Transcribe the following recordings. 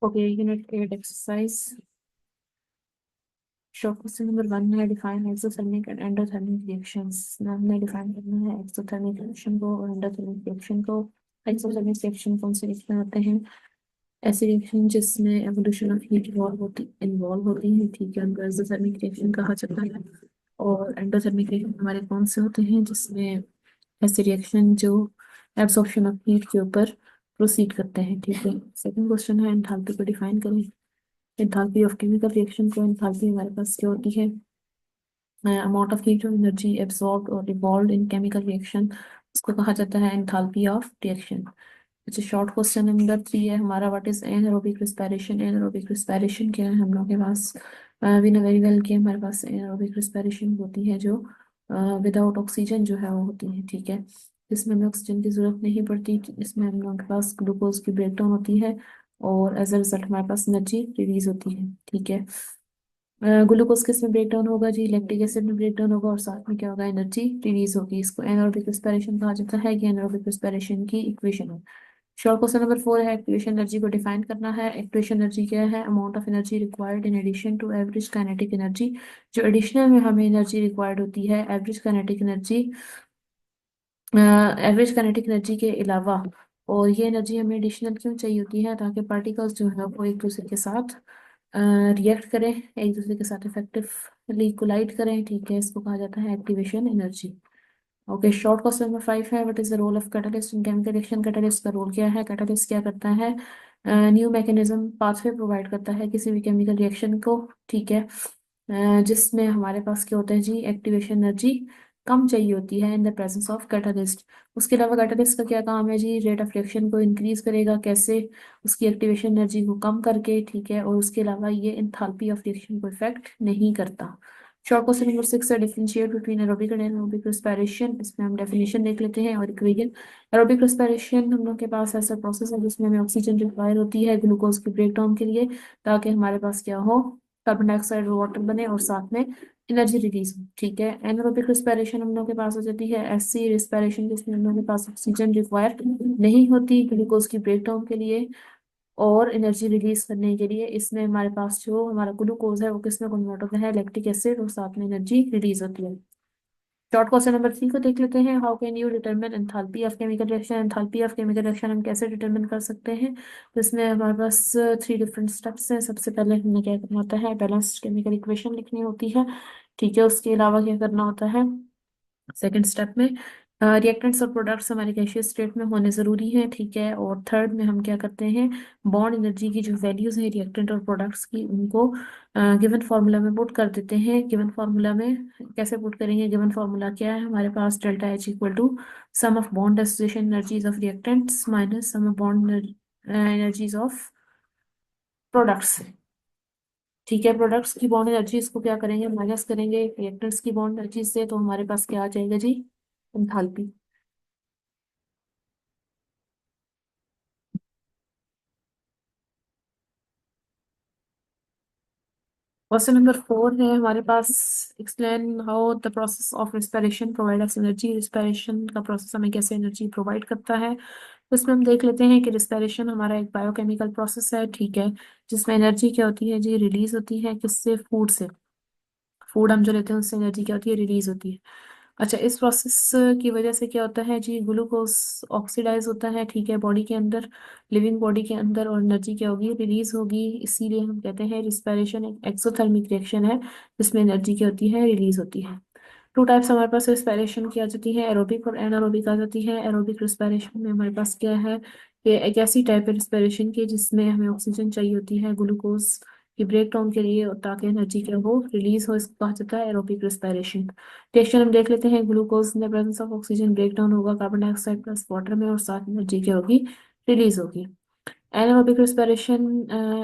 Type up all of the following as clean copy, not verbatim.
Okay, unit 8 exercise. Short question number 1 है define exothermic and endothermic reactions. ना हमने define करना है exothermic reaction को और endothermic reaction को. exothermic reaction कौन से reaction होते हैं? ऐसी reaction जिसमें evolution of heat involve होती है, ठीक है, उनको exothermic reaction कहा जाता है. और endothermic reaction हमारे कौन से होते हैं जिसमें ऐसे रिएक्शन जो एब्सॉर्प्शन ऑफ हीट के ऊपर प्रोसीड करते हैं, ठीक है. सेकंड क्वेश्चन है एंथैल्पी को डिफाइन करें. एंथैल्पी ऑफ केमिकल रिएक्शन को, एंथैल्पी हमारे पास क्या होती है? अमाउंट ऑफ हीट और एनर्जी एब्सॉर्ब्ड और इवॉल्व्ड इन केमिकल रिएक्शन, उसको कहा जाता है एंथैल्पी ऑफ रिएक्शन. अच्छा, शॉर्ट क्वेश्चन नंबर 3 है हमारा, what is anaerobic respiration. Anaerobic respiration क्या है हम लोगों के पास? वी नो वेरी वेल कि हमारे पास एनारोबिक रिस्पिरेशन होती है जो विदाउट ऑक्सीजन जो है वो होती है, ठीक है. इसमें हमें ऑक्सीजन की जरूरत नहीं पड़ती, इसमें हम लोगों के पास ग्लूकोज की ब्रेकडाउन होती है और एज अ रिजल्ट हमारे पास एनर्जी रिलीज होती है, ठीक है. ग्लूकोज किस में ब्रेक डाउन होगा जी? लैक्टिक एसिड में ब्रेक डाउन होगा और साथ में क्या होगा? एनर्जी रिलीज होगी. इसको एनारोबिक रिस्पिरेशन कहा जाता है. ये एनारोबिक रिस्पिरेशन की इक्वेशन है. शॉर्ट क्वेश्चन नंबर 4 है एक्टिवेशन एनर्जी को डिफाइन करना है. एक्टिवेशन एनर्जी क्या है? Amount of energy required in addition to average kinetic energy. जो एडिशनल में हमें एनर्जी रिक्वायर्ड होती है average kinetic energy, average kinetic energy के अलावा. और ये एनर्जी हमें एडिशनल क्यों चाहिए होती है? ताकि पार्टिकल्स जो है वो एक दूसरे के साथ रिएक्ट करें, एक दूसरे के साथ इफेक्टिवली कोलाइड करें, ठीक है. इसको कहा जाता है activation energy. Okay, short question number 5 है what is the role of catalyst in chemical reaction. Catalyst का रोल क्या है? कैटलिस्ट क्या करता है? न्यू मैकेनिज्म पाथवे प्रोवाइड करता है किसी भी केमिकल रिएक्शन को, ठीक है. जिसमें हमारे पास क्या होता है जी? एक्टिवेशन एनर्जी कम चाहिए होती है इन द प्रेजेंस ऑफ कैटलिस्ट. उसके अलावा कैटलिस्ट का क्या काम है जी? रेट ऑफ रिएक्शन को इंक्रीज करेगा. कैसे? उसकी एक्टिवेशन एनर्जी को कम करके, ठीक है. और उसके अलावा ये एंथैल्पी ऑफ रिएक्शन को इफेक्ट नहीं करता. शॉर्ट क्वेश्चन नंबर 6 है differentiate between aerobic and anaerobic respiration. इसमें हम डेफिनेशन देख लेते हैं और इक्वेशन. एरोबिक रेस्पिरेशन हम लोग के पास ऐसा प्रोसेस है जिसमें हमें ऑक्सीजन रिक्वायर होती है ग्लूकोज की ब्रेकडाउन के लिए, ताकि हमारे पास क्या हो? कार्बन डाइऑक्साइड और वाटर बने और साथ में एनर्जी रिलीज हो, ठीक है. एनारोबिक रेस्पिरेशन हम लोग के पास हो जाती है ऐसी रेस्पिरेशन जिसमें हम लोग के पास ऑक्सीजन रिक्वायर नहीं होती ग्लूकोज की ब्रेकडाउन के लिए और एनर्जी रिलीज करने के लिए. इसमें हमारे पास जो हमारा ग्लूकोज है वो किस में कन्वर्ट होता है? लैक्टिक एसिड, और साथ में एनर्जी रिलीज होती है. शॉर्ट क्वेश्चन नंबर 3 को देख लेते हैं. How can you determine enthalpy of chemical reaction. Enthalpy of chemical reaction हम कैसे डिटरमिन कर सकते हैं? तो इसमें हमारे पास 3 डिफरेंट स्टेप्स हैं. सबसे पहले हमें क्या करना होता है? बैलेंस्ड केमिकल इक्वेशन लिखनी होती है, ठीक है. उसके अलावा क्या करना होता है सेकेंड स्टेप में? रिएक्टेंट्स और प्रोडक्ट्स हमारे गैसियस स्टेट में होने ज़रूरी हैं, ठीक है. और थर्ड में हम क्या करते हैं? बॉन्ड एनर्जी की जो वैल्यूज़ हैं रिएक्टेंट और प्रोडक्ट्स की, उनको गिवन फार्मूला में पुट कर देते हैं. गिवन फार्मूला में कैसे पुट करेंगे? गिवन फार्मूला क्या है हमारे पास? Delta H equal to sum of bond association energies of reactants minus sum of bond energies of products, ठीक है. प्रोडक्ट्स की बॉन्ड एनर्जी इसको क्या करेंगे? माइनस करेंगे रिएक्टेंट्स की बॉन्ड एनर्जी से, तो हमारे पास क्या आ जाएगा जी? एंथैल्पी. क्वेश्चन नंबर 4 है हमारे पास. Explain how the process of respiration provide us energy. Respiration का प्रोसेस हमें कैसे एनर्जी प्रोवाइड करता है? तो इसमें हम देख लेते हैं कि रिस्पिरेशन हमारा एक बायोकेमिकल प्रोसेस है, ठीक है. जिसमें एनर्जी क्या होती है जी? रिलीज होती है. किससे? फूड से. फूड हम जो लेते हैं उससे एनर्जी क्या होती है? रिलीज होती है. अच्छा, इस प्रोसेस की वजह से क्या होता है जी? ग्लूकोज ऑक्सीडाइज होता है, ठीक है, बॉडी के अंदर, लिविंग बॉडी के अंदर, और एनर्जी क्या होगी? रिलीज होगी. इसीलिए हम कहते हैं रिस्पिरेशन एक एक्सोथर्मिक रिएक्शन है जिसमें एनर्जी क्या होती है? रिलीज होती है. टू टाइप्स हमारे पास रिस्पिरेशन की आ जाती है, एरोबिक और एनारोबिक आ जाती है. एरोबिक रिस्पिरेशन में हमारे पास क्या है? ये एक ऐसी टाइप है रिस्पिरेशन की जिसमें हमें ऑक्सीजन चाहिए होती है ग्लूकोज की ब्रेक डाउन के लिए, और ताकि एनर्जी क्या हो? रिलीज हो. इसको कहा जाता है एरोबिक रिस्पिरेशन. रिएक्शन हम देख लेते हैं. Glucose in the presence of oxygen break down होगा कार्बन डाइऑक्साइड प्लस वाटर में, और साथ एनर्जी क्या होगी? रिलीज होगी. एनारोबिक रिस्पिरेशन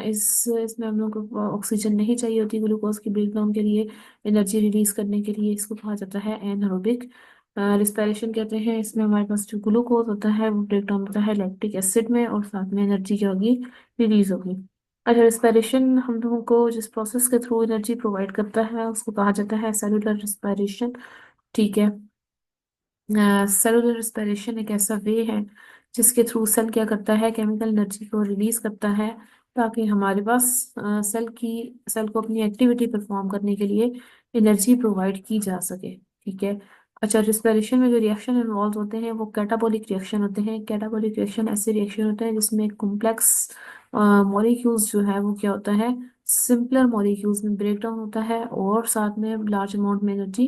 इस इसमें हम लोग को ऑक्सीजन नहीं चाहिए होती ग्लूकोज की ब्रेकडाउन के लिए, एनर्जी रिलीज करने के लिए. इसको कहा जाता है एनारोबिक रिस्पिरेशन कहते हैं. इसमें हमारे पास जो ग्लूकोज होता है वो ब्रेकडाउन होता है लैक्टिक एसिड में, और साथ में एनर्जी क्या होगी? रिलीज होगी. अच्छा, रिस्पिरेशन हम लोगों को जिस प्रोसेस के थ्रू एनर्जी प्रोवाइड करता है उसको कहा जाता है सेलुलर रिस्पिरेशन, ठीक है. सेलुलर रिस्पिरेशन एक ऐसा वे है जिसके थ्रू सेल क्या करता है? केमिकल एनर्जी को रिलीज करता है ताकि हमारे पास सेल को अपनी एक्टिविटी परफॉर्म करने के लिए एनर्जी प्रोवाइड की जा सके। ठीक है। अच्छा, रिस्पिरेशन में जो रिएक्शन इन्वॉल्व होते हैं वो कैटाबॉलिक रिएक्शन होते हैं। कैटाबॉलिक रिएक्शन ऐसे रिएक्शन होते हैं जिसमें कॉम्प्लेक्स मॉलिक्यूल्स जो है वो क्या होता है, सिंपलर मॉलिक्यूल्स में ब्रेक डाउन होता है और साथ में लार्ज अमाउंट में एनर्जी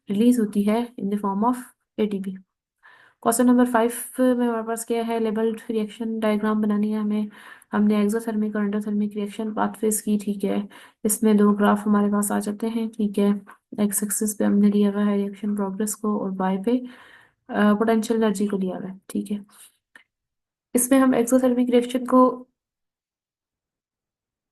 रिलीज होती है in the form of ATP. Question number 5 में हमारे पास क्या है, लेबल्ड रिएक्शन डायग्राम बनानी है हमें। हमने एक्सोथर्मिक और एंडोथर्मिक रिएक्शन पाथवेज की। ठीक है। इसमें दो ग्राफ हमारे पास आ जाते हैं। ठीक है। एक्स एक्सिस पे हमने लिया हुआ है रिएक्शन प्रोग्रेस को और वाई पे पोटेंशियल एनर्जी को लिया हुआ है। ठीक है। इसमें हम एक्सोथर्मिक रिएक्शन को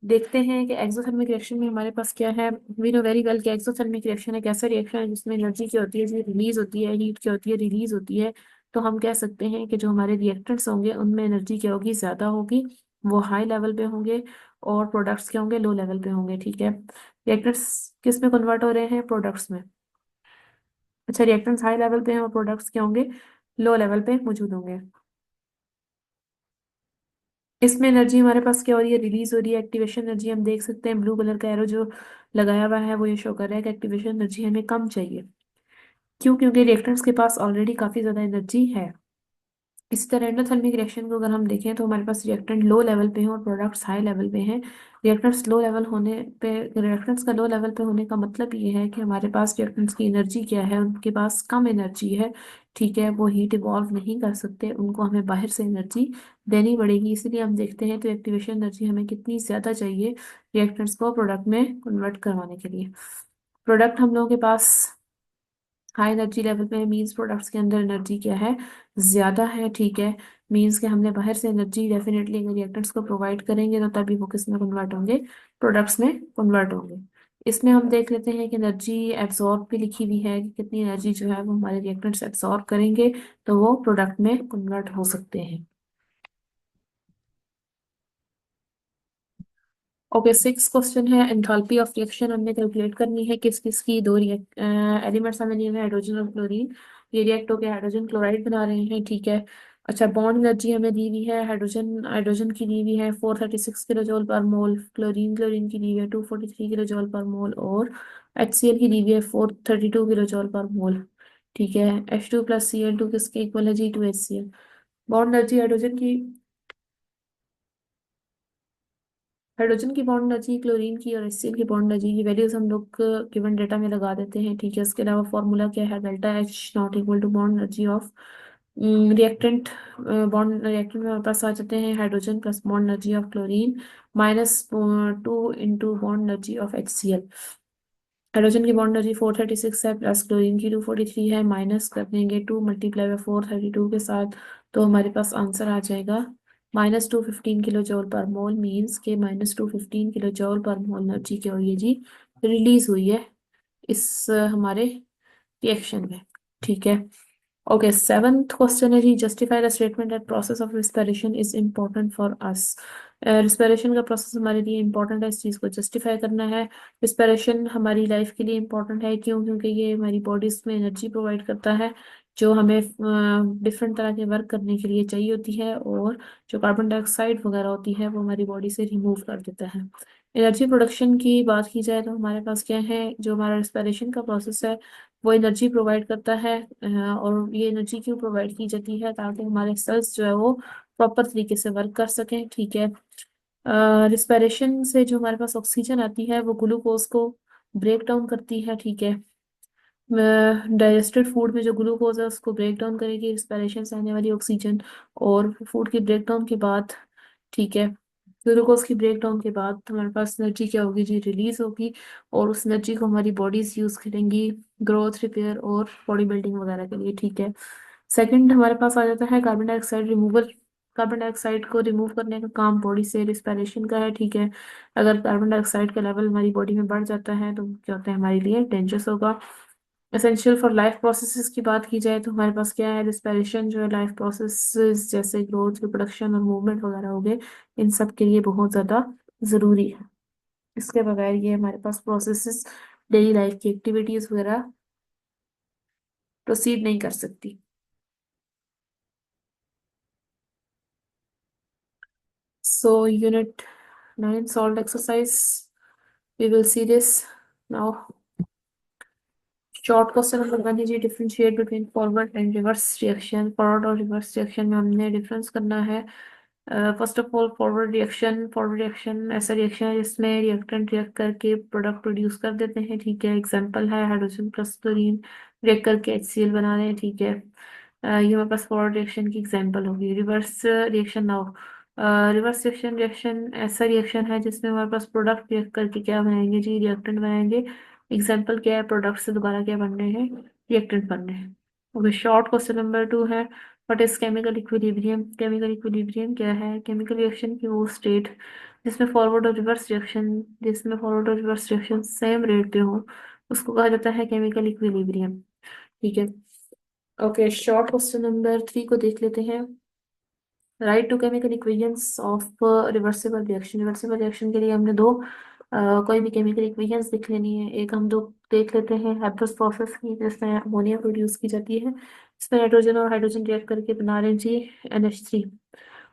देखते हैं कि एक्सोथर्मिक रिएक्शन में हमारे पास क्या है। वी नो वेरी वेल कि एक्सोथर्मिक रिएक्शन एक ऐसा रिएक्शन है जिसमें एनर्जी क्या होती है, जो रिलीज होती है, हीट क्या होती है, रिलीज होती है। तो हम कह सकते हैं कि जो हमारे रिएक्टेंट्स होंगे उनमें एनर्जी क्या होगी, ज्यादा होगी, वो हाई लेवल पे होंगे, और प्रोडक्ट्स क्या होंगे, लो लेवल पे होंगे। ठीक है। रिएक्टेंट्स किस में कन्वर्ट हो रहे हैं, प्रोडक्ट्स में। अच्छा, रिएक्टेंट्स हाई लेवल पे हैं और प्रोडक्ट्स क्या होंगे, लो लेवल पे मौजूद होंगे। इसमें एनर्जी हमारे पास क्या हो रही है, रिलीज हो रही है। एक्टिवेशन एनर्जी हम देख सकते हैं, ब्लू कलर का एरो जो लगाया हुआ है वो ये शो कर रहा है कि एक्टिवेशन एनर्जी हमें कम चाहिए। क्यों? क्योंकि रिएक्टेंट्स के पास ऑलरेडी काफी ज्यादा एनर्जी है। इसी तरह एंडोथर्मिक रिएक्शन को अगर हम देखें तो हमारे पास रिएक्टेंट लो लेवल पे हैं और प्रोडक्ट्स हाई लेवल पे हैं। रिएक्टेंट्स का लो लेवल पे होने का मतलब ये है कि हमारे पास रिएक्टेंट्स की एनर्जी क्या है, उनके पास कम एनर्जी है। ठीक है। वो हीट इवॉल्व नहीं कर सकते, उनको हमें बाहर से एनर्जी देनी पड़ेगी। इसीलिए हम देखते हैं तो एक्टिवेशन एनर्जी हमें कितनी ज्यादा चाहिए रिएक्टेंट्स को प्रोडक्ट में कन्वर्ट करवाने के लिए। प्रोडक्ट हम लोगों के पास हाई एनर्जी लेवल पे है, मीन्स प्रोडक्ट्स के अंदर एनर्जी क्या है, ज्यादा है। ठीक है। मीन्स कि हमने बाहर से एनर्जी डेफिनेटली अगर रिएक्टेंट्स को प्रोवाइड करेंगे तो तभी वो किस में कन्वर्ट होंगे, प्रोडक्ट्स में कन्वर्ट होंगे। इसमें हम देख लेते हैं कि एनर्जी एब्जॉर्ब भी लिखी हुई है कि कितनी एनर्जी जो है वो हमारे रिएक्टेंट्स एब्जॉर्ब करेंगे तो वो प्रोडक्ट में कन्वर्ट हो सकते हैं। ओके, सिक्स क्वेश्चन है, एंथैल्पी ऑफ रिएक्शन हमने कैलकुलेट करनी है। किस किस की, दो एलिमेंट्स हमें लिए हुए हैं, हाइड्रोजन और क्लोरीन। ये रिएक्ट होकर हाइड्रोजन क्लोराइड बना रहे हैं। ठीक है। अच्छा, बॉन्ड एनर्जी हमें दी हुई है, हाइड्रोजन हाइड्रोजन की दी हुई है 436 किलो जूल पर मोल, क्लोरीन की दी हुई है 243 किलो जूल पर मोल, और HCl की दी हुई है 432 किलो जूल पर मोल। ठीक है। H2 + Cl2 किसके इक्वल है, G2HCl। बॉन्ड एनर्जी हाइड्रोजन की बॉन्ड एनर्जी, क्लोरीन की और HCl की बॉन्ड एनर्जी की वैल्यूज हम लोग गिवन डेटा में लगा देते हैं। ठीक है। इसके अलावा फॉर्मूला क्या है, delta H not equal to bond energy of reactant. Bond reactant में हमारे पास आ जाते हैं hydrogen plus bond energy of chlorine minus 2 bond energy of HCl। Hydrogen की बॉन्ड एनर्जी 436 है, प्लस क्लोरीन की 243 है, माइनस कर देंगे 2 मल्टीप्लाई बाय 432 के साथ, तो हमारे पास आंसर आ जाएगा -215 किलो जूल पर मोल। मीन्स के -215 किलो जूल पर मोल एनर्जी क्या हुई है जी, रिलीज हुई है इस हमारे रिएक्शन में। ठीक है। ओके, सेवंथ क्वेश्चन है जी, justify the statement that process of respiration is important for us. Respiration का प्रोसेस हमारे लिए इम्पोर्टेंट है, इस चीज़ को जस्टिफाई करना है। रिस्पिरेशन हमारी लाइफ के लिए इम्पोर्टेंट है, क्यों? क्योंकि ये हमारी बॉडीज में एनर्जी प्रोवाइड करता है जो हमें डिफरेंट तरह के वर्क करने के लिए चाहिए होती है, और जो कार्बन डाइऑक्साइड वगैरह होती है वो हमारी बॉडी से रिमूव कर देता है। एनर्जी प्रोडक्शन की बात की जाए तो हमारे पास क्या है, जो हमारा रिस्पिरेशन का प्रोसेस है वो एनर्जी प्रोवाइड करता है। और ये एनर्जी क्यों प्रोवाइड की जाती है, ताकि हमारे सेल्स जो है वो प्रॉपर तरीके से वर्क कर सकें। ठीक है। रिस्पिरेशन से जो हमारे पास ऑक्सीजन आती है वो ग्लूकोज को ब्रेक डाउन करती है। ठीक है। डाइजेस्टेड फूड में जो ग्लूकोज है उसको ब्रेक डाउन करेगी रिस्पिरेशन से आने वाली ऑक्सीजन, और फूड की ब्रेक डाउन के बाद, ठीक है, ग्लूकोज की ब्रेक डाउन के बाद हमारे पास एनर्जी क्या होगी जी, रिलीज होगी, और उस एनर्जी को हमारी बॉडीज यूज करेंगी ग्रोथ, रिपेयर और बॉडी बिल्डिंग वगैरह के लिए। ठीक है। सेकंड हमारे पास आ जाता है carbon dioxide removal. Carbon dioxide को रिमूव करने का काम बॉडी से रिस्पिरेशन का है। ठीक है। अगर कार्बन डाइऑक्साइड का लेवल हमारी बॉडी में बढ़ जाता है तो क्या होता है, हमारे लिए डेंजरस होगा। एसेंशियल फॉर लाइफ प्रोसेसेस की बात की जाए तो हमारे पास क्या है, रिस्पिरेशन जो है लाइफ प्रोसेसेस जैसे ग्रोथ, रिप्रोडक्शन और मूवमेंट वगैरह हो गए, इन सब के लिए बहुत ज़्यादा ज़रूरी है। इसके बगैर ये हमारे पास प्रोसेसेस, डेली लाइफ की एक्टिविटीज़ वगैरह प्रोसीड नहीं कर सकती। So unit 9 solved exercise. We will see this now. Short question number 1 है जी, differentiate between forward and reverse reaction. Forward और रिवर्स रिएक्शन में हमने डिफरेंस करना है। First of all, forward reaction ऐसा रिएक्शन है जिसमें रिएक्टेंट रिएक्ट करके प्रोडक्ट प्रोड्यूस कर देते हैं, ठीक है। एग्जांपल है हाइड्रोजन प्लस क्लोरीन रिएक्ट करके HCl बना रहे हैं, ठीक है। ये हमारे पास फॉरवर्ड रिएक्शन की एग्जांपल होगी। Reverse reaction now, reverse reaction ऐसा रिएक्शन है जिसमें हमारे पास प्रोडक्ट रिएक्ट करके क्या बनाएंगे जी, रिएक्टेंट बनाएंगे। एग्जाम्पल क्या है, प्रोडक्ट से दोबारा क्या बन रहे हैं, रिएक्टेंट बन रहे हैं। ओके, शॉर्ट क्वेश्चन नंबर 2 है, what is chemical equilibrium. Chemical equilibrium क्या है, केमिकल रिएक्शन की वो स्टेट जिसमें फॉरवर्ड और रिवर्स रिएक्शन सेम रेट पे हो, उसको कहा जाता है केमिकल इक्विलिब्रियम, ठीक है। ओके, शॉर्ट क्वेश्चन नंबर 3 को देख लेते हैं। Write two chemical equations of reversible reaction. Reversible reaction के लिए हमने दो कोई भी केमिकल इक्वेशंस लिख लेनी है। एक हम दो देख लेते हैं हैब्स प्रोसेस की, जिसमें अमोनिया प्रोड्यूस की जाती है, इसमें नाइट्रोजन और हाइड्रोजन रिएक्ट करके बना रहे हैं जी NH3।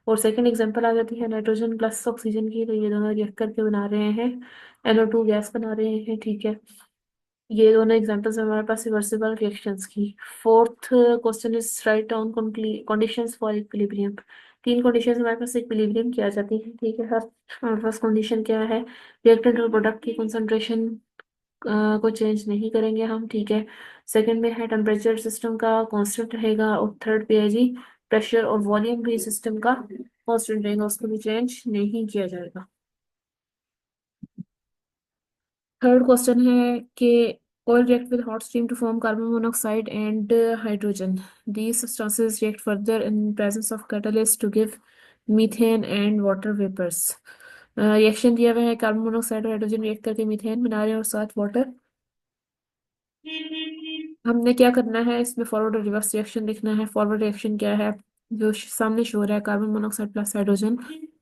और सेकंड एग्जांपल आ जाती है नाइट्रोजन प्लस ऑक्सीजन की, तो ये दोनों रिएक्ट करके बना रहे हैं NO2 गैस बना रहे हैं, ठीक है। ये दोनों एग्जांपल्स हैं हमारे पास रिवर्सिबल रिएक्शंस की। Fourth question is write down conditions for equilibrium. तीन कंडीशंस हमारे पास इक्विलिब्रियम की आ जाती है, ठीक है। फर्स्ट कंडीशन क्या है, रिएक्टेंट और प्रोडक्ट की कंसंट्रेशन को चेंज नहीं करेंगे हम, ठीक है। सेकंड में है टेम्परेचर सिस्टम का कांस्टेंट रहेगा, और थर्ड पे है जी प्रेशर और वॉल्यूम भी सिस्टम का कांस्टेंट रहेगा, उसको भी चेंज नहीं किया जाएगा। थर्ड क्वेश्चन है कि oil react with hot steam to form carbon monoxide and hydrogen. These substances react further in presence of catalyst to give methane and water vapors. Reaction दिया हुआ है, कार्बन मोनोऑक्साइड और hydrogen react करके methane बना रहे हैं और साथ वाटर। हमने क्या करना है, इसमें फॉरवर्ड और रिवर्स रिएक्शन लिखना है। फॉरवर्ड रिएक्शन क्या है, जो सामने शो हो रहा है, carbon monoxide plus hydrogen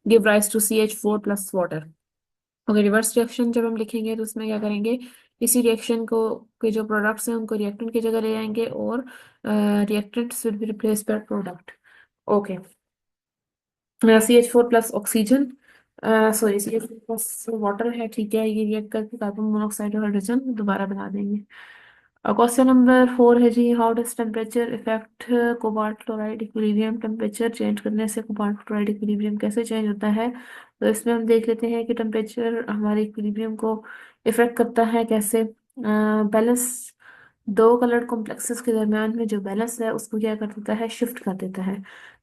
give rise to CH4 plus water. Okay, reverse reaction जब हम लिखेंगे तो उसमें क्या करेंगे, इसी रिएक्शन को के जो प्रोडक्ट्स हैं उनको रिएक्टेंट की जगह ले आएंगे, और reactants will be replace by product. Okay, CH4 plus oxygen, sorry CH4 plus water है, ठीक है। ये रिएक्ट करके कार्बन मोनोऑक्साइड और हाइड्रोजन दोबारा बना देंगे। क्वेश्चन नंबर 4 है जी, how does temperature effect cobalt chloride equilibrium. Temperature change करने से कोबाल्ट क्लोराइड इक्विलिब्रियम कैसे चेंज होता है, तो इसमें हम देख लेते हैं कि टेम्परेचर हमारे इक्विलिब्रियम को इफेक्ट करता है कैसे। बैलेंस, दो कलर्ड कॉम्प्लेक्सेस के दरम्यान में जो बैलेंस है उसको क्या कर देता है, शिफ्ट कर देता है।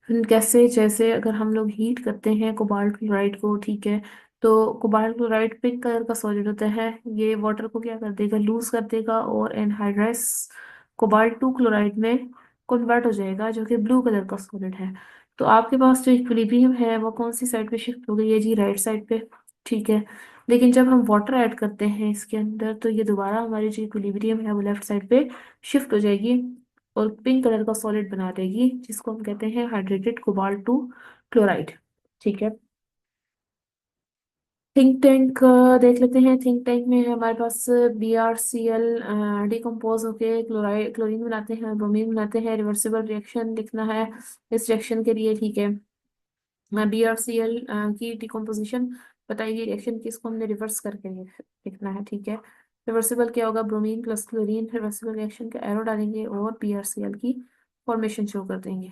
कैसे, जैसे अगर हम लोग हीट करते हैं कोबाल्ट क्लोराइड को, ठीक है, तो कोबाल्ट क्लोराइड पिंक कलर का सॉलिड होता है, ये वाटर को क्या कर देगा, लूज कर देगा, और एनहाइड्रस कोबाल्ट 2 क्लोराइड में कन्वर्ट हो जाएगा, जो कि ब्लू कलर का सॉलिड है। तो आपके पास जो इक्विलिब्रियम है वो कौन सी साइड पे शिफ्ट हो गई है जी, राइट साइड पे, ठीक है। लेकिन जब हम वाटर ऐड करते हैं इसके अंदर, तो ये दोबारा हमारी जो इक्विलिब्रियम है वो लेफ्ट साइड पे शिफ्ट हो जाएगी, और पिंक कलर का सॉलिड बना देगी, जिसको हम कहते हैं हाइड्रेटेड कोबाल्ट 2 क्लोराइड, ठीक है। थिंक टैंक देख लेते हैं। थिंक टैंक में है हमारे पास BrCl डिकम्पोज होके क्लोरीन बनाते हैं, ब्रोमीन बनाते हैं। रिवर्सिबल रिएक्शन लिखना है इस रिएक्शन के लिए, ठीक है। BrCl की डिकम्पोजिशन बताइए रिएक्शन की, इसको हमने रिवर्स करके लिखना है, ठीक है। रिवर्सिबल क्या होगा, bromine plus chlorine. Reversible reaction का एरो डालेंगे और BrCl की फॉर्मेशन शो कर देंगे।